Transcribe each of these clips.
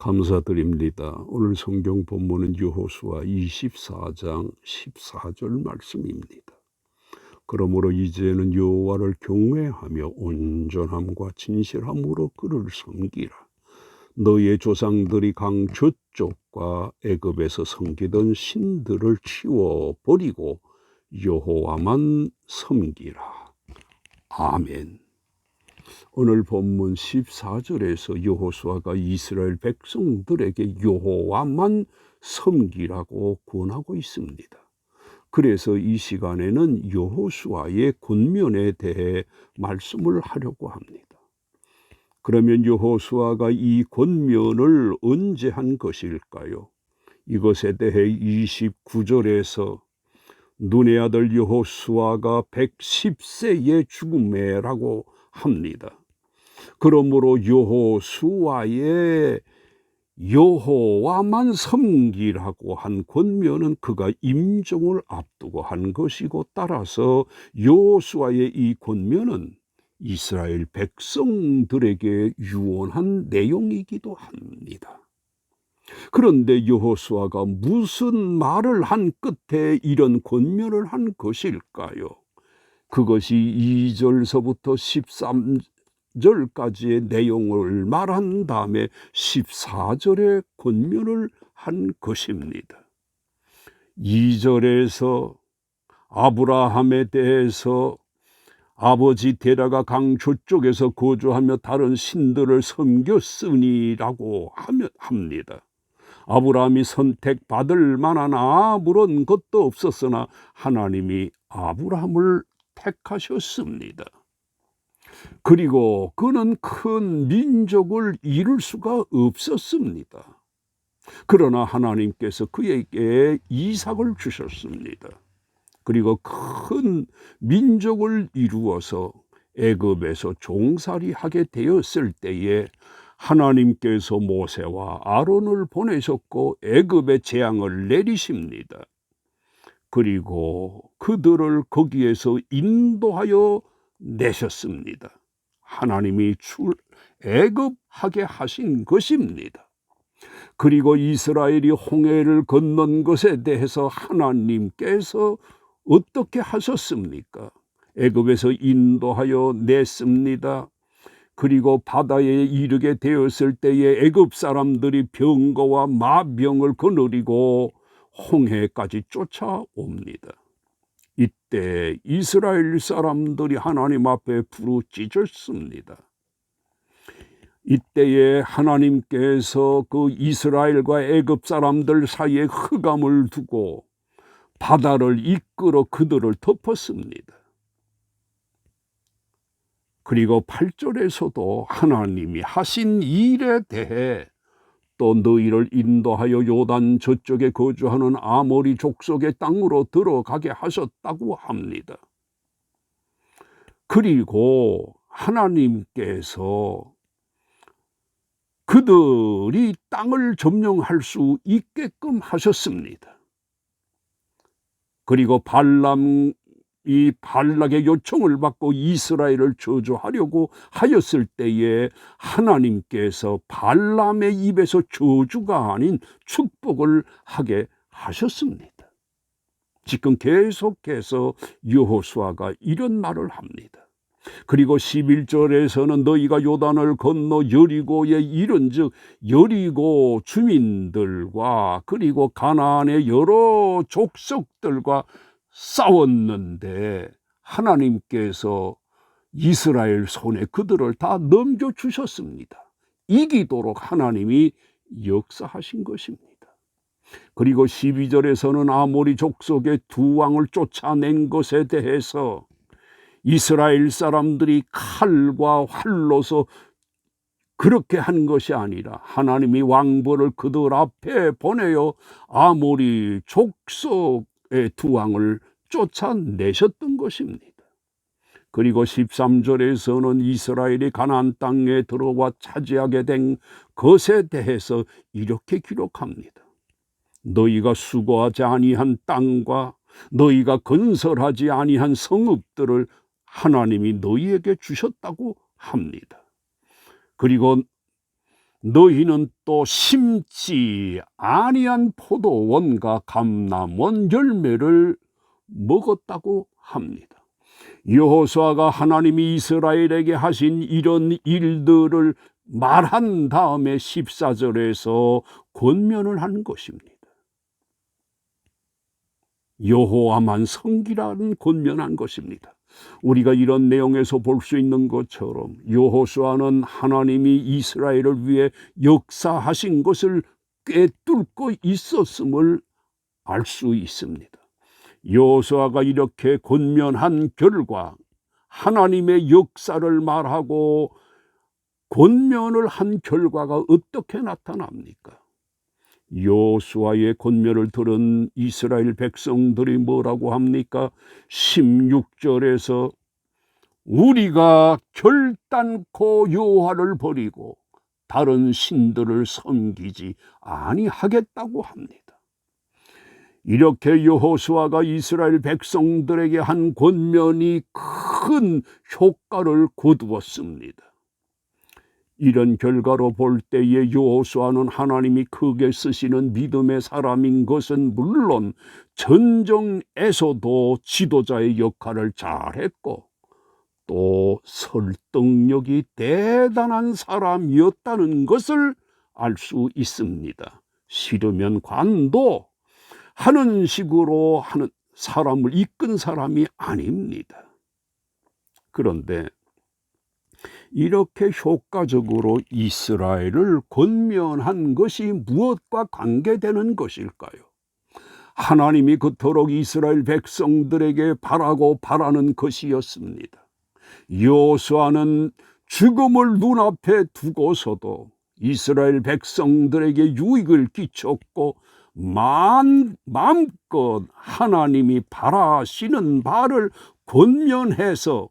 감사드립니다. 오늘 성경 본문은 여호수아 24장 14절 말씀입니다. 그러므로 이제는 여호와를 경외하며 온전함과 진실함으로 그를 섬기라. 너희의 조상들이 강 저쪽과 애굽에서 섬기던 신들을 치워버리고 여호와만 섬기라. 아멘. 오늘 본문 14절에서 여호수아가 이스라엘 백성들에게 여호와만 섬기라고 권하고 있습니다. 그래서 이 시간에는 여호수아의 권면에 대해 말씀을 하려고 합니다. 그러면 여호수아가 이 권면을 언제 한 것일까요? 이것에 대해 29절에서 눈의 아들 여호수아가 110세의 죽음에라고 합니다. 그러므로 여호수아의 여호와만 섬기라고 한 권면은 그가 임종을 앞두고 한 것이고, 따라서 여호수아의 이 권면은 이스라엘 백성들에게 유언한 내용이기도 합니다. 그런데 여호수아가 무슨 말을 한 끝에 이런 권면을 한 것일까요? 그것이 2절서부터 13절까지의 내용을 말한 다음에 14절의 권면을 한 것입니다. 2절에서 아브라함에 대해서 아버지 데라가 강 저쪽에서 거주하며 다른 신들을 섬겼으니라고 합니다. 아브라함이 선택받을 만한 아무런 것도 없었으나 하나님이 아브라함을 택하셨습니다. 그리고 그는 큰 민족을 이룰 수가 없었습니다. 그러나 하나님께서 그에게 이삭을 주셨습니다. 그리고 큰 민족을 이루어서 애굽에서 종살이하게 되었을 때에 하나님께서 모세와 아론을 보내셨고 애굽에 재앙을 내리십니다. 그리고 그들을 거기에서 인도하여 내셨습니다. 하나님이 출애굽하게 하신 것입니다. 그리고 이스라엘이 홍해를 건넌 것에 대해서 하나님께서 어떻게 하셨습니까? 애굽에서 인도하여 냈습니다. 그리고 바다에 이르게 되었을 때에 애굽 사람들이 병거와 마병을 거느리고 홍해까지 쫓아옵니다. 이때 이스라엘 사람들이 하나님 앞에 부르짖었습니다. 이때에 하나님께서 그 이스라엘과 애굽 사람들 사이에 흑암을 두고 바다를 이끌어 그들을 덮었습니다. 그리고 8절에서도 하나님이 하신 일에 대해 또 너희를 인도하여 요단 저쪽에 거주하는 아모리 족속의 땅으로 들어가게 하셨다고 합니다. 그리고 하나님께서 그들이 땅을 점령할 수 있게끔 하셨습니다. 그리고 발람이 발락의 요청을 받고 이스라엘을 저주하려고 하였을 때에 하나님께서 발람의 입에서 저주가 아닌 축복을 하게 하셨습니다. 지금 계속해서 여호수아가 이런 말을 합니다. 그리고 11절에서는 너희가 요단을 건너 여리고에 이른즉 여리고 주민들과 그리고 가나안의 여러 족속들과 싸웠는데 하나님께서 이스라엘 손에 그들을 다 넘겨주셨습니다. 이기도록 하나님이 역사하신 것입니다. 그리고 12절에서는 아모리 족속의 두 왕을 쫓아낸 것에 대해서 이스라엘 사람들이 칼과 활로서 그렇게 한 것이 아니라 하나님이 왕벌을 그들 앞에 보내어 아모리 족속의 두 왕을 쫓아내셨던 것입니다. 그리고 13절에서는 이스라엘이 가나안 땅에 들어와 차지하게 된 것에 대해서 이렇게 기록합니다. 너희가 수고하지 아니한 땅과 너희가 건설하지 아니한 성읍들을 하나님이 너희에게 주셨다고 합니다. 그리고 너희는 또 심지 아니한 포도원과 감람원 열매를 먹었다고 합니다. 여호수아가 하나님이 이스라엘에게 하신 이런 일들을 말한 다음에 14절에서 권면을 한 것입니다. 여호와만 섬기라는 권면한 것입니다. 우리가 이런 내용에서 볼 수 있는 것처럼 여호수아는 하나님이 이스라엘을 위해 역사하신 것을 꿰뚫고 있었음을 알 수 있습니다. 여호수아가 이렇게 권면한 결과 하나님의 역사를 말하고 권면을 한 결과가 어떻게 나타납니까? 여호수아의 권면을 들은 이스라엘 백성들이 뭐라고 합니까? 16절에서 우리가 결단코 여호와를 버리고 다른 신들을 섬기지 아니하겠다고 합니다. 이렇게 여호수아가 이스라엘 백성들에게 한 권면이 큰 효과를 거두었습니다. 이런 결과로 볼 때에 여호수아는 하나님이 크게 쓰시는 믿음의 사람인 것은 물론 전쟁에서도 지도자의 역할을 잘했고 또 설득력이 대단한 사람이었다는 것을 알 수 있습니다. 싫으면 관도 하는 식으로 하는 사람을 이끈 사람이 아닙니다. 그런데 이렇게 효과적으로 이스라엘을 권면한 것이 무엇과 관계되는 것일까요? 하나님이 그토록 이스라엘 백성들에게 바라는 것이었습니다. 여호수아는 죽음을 눈앞에 두고서도 이스라엘 백성들에게 유익을 끼쳤고 마음껏 하나님이 바라시는 바를 권면해서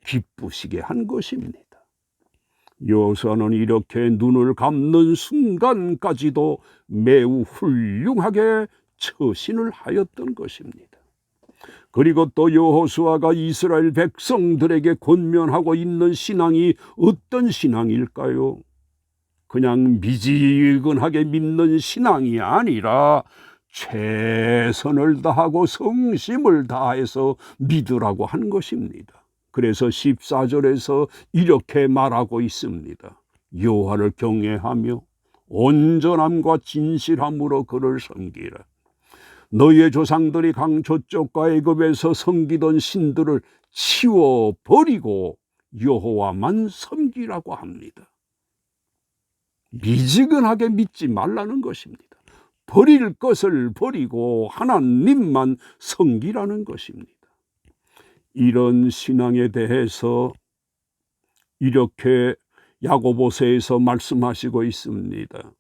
기쁘시게 한 것입니다. 여호수아는 이렇게 눈을 감는 순간까지도 매우 훌륭하게 처신을 하였던 것입니다. 그리고 또 여호수아가 이스라엘 백성들에게 권면하고 있는 신앙이 어떤 신앙일까요? 그냥 미지근하게 믿는 신앙이 아니라 최선을 다하고 성심을 다해서 믿으라고 한 것입니다. 그래서 14절에서 이렇게 말하고 있습니다. 여호와를 경외하며 온전함과 진실함으로 그를 섬기라. 너희의 조상들이 강 저쪽과 애굽에서 섬기던 신들을 치워버리고 여호와만 섬기라고 합니다. 미지근하게 믿지 말라는 것입니다. 버릴 것을 버리고 하나님만 섬기라는 것입니다. 이런 신앙에 대해서 이렇게 야고보서에서 말씀하시고 있습니다.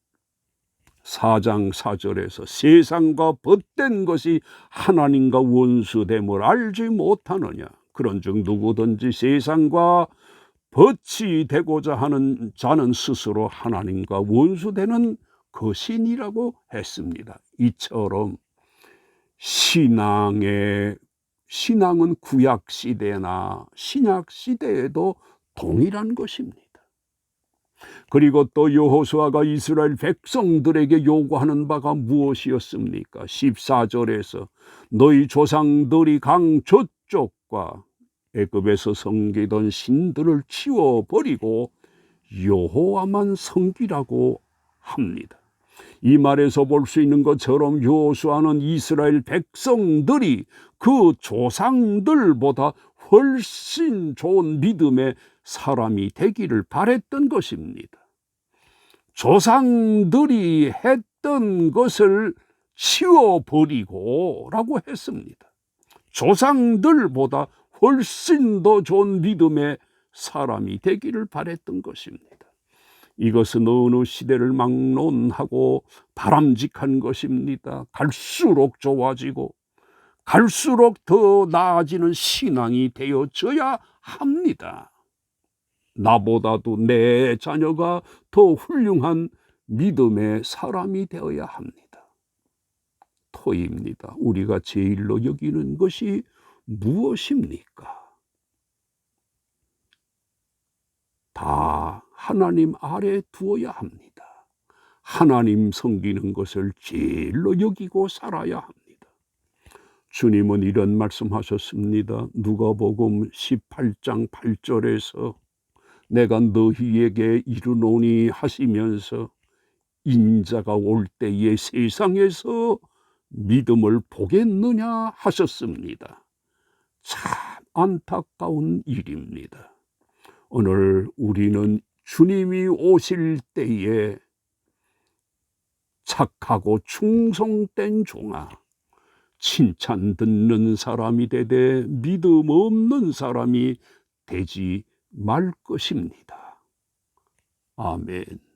4장 4절에서 세상과 벗된 것이 하나님과 원수됨을 알지 못하느냐. 그런즉 누구든지 세상과 벗이 되고자 하는 자는 스스로 하나님과 원수되는 것이니라고 했습니다. 이처럼 신앙은 구약 시대나 신약 시대에도 동일한 것입니다. 그리고 또 여호수아가 이스라엘 백성들에게 요구하는 바가 무엇이었습니까? 14절에서 너희 조상들이 강 저쪽과 애굽에서 섬기던 신들을 치워버리고 여호와만 섬기라고 합니다. 이 말에서 볼 수 있는 것처럼 여호수아는 이스라엘 백성들이 그 조상들보다 훨씬 좋은 믿음의 사람이 되기를 바랬던 것입니다. 조상들이 했던 것을 치워버리고 라고 했습니다. 조상들보다 훨씬 더 좋은 믿음의 사람이 되기를 바랬던 것입니다. 이것은 어느 시대를 막론하고 바람직한 것입니다. 갈수록 좋아지고 갈수록 더 나아지는 신앙이 되어져야 합니다. 나보다도 내 자녀가 더 훌륭한 믿음의 사람이 되어야 합니다. 토입니다. 우리가 제일로 여기는 것이 무엇입니까? 다 하나님 아래 두어야 합니다. 하나님 섬기는 것을 제일로 여기고 살아야 합니다. 주님은 이런 말씀하셨습니다. 누가복음 18장 8절에서 내가 너희에게 이르노니 하시면서 인자가 올 때에 세상에서 믿음을 보겠느냐 하셨습니다. 참 안타까운 일입니다. 오늘 우리는 주님이 오실 때에 착하고 충성된 종아, 칭찬 듣는 사람이 되되 믿음 없는 사람이 되지 말 것입니다. 아멘.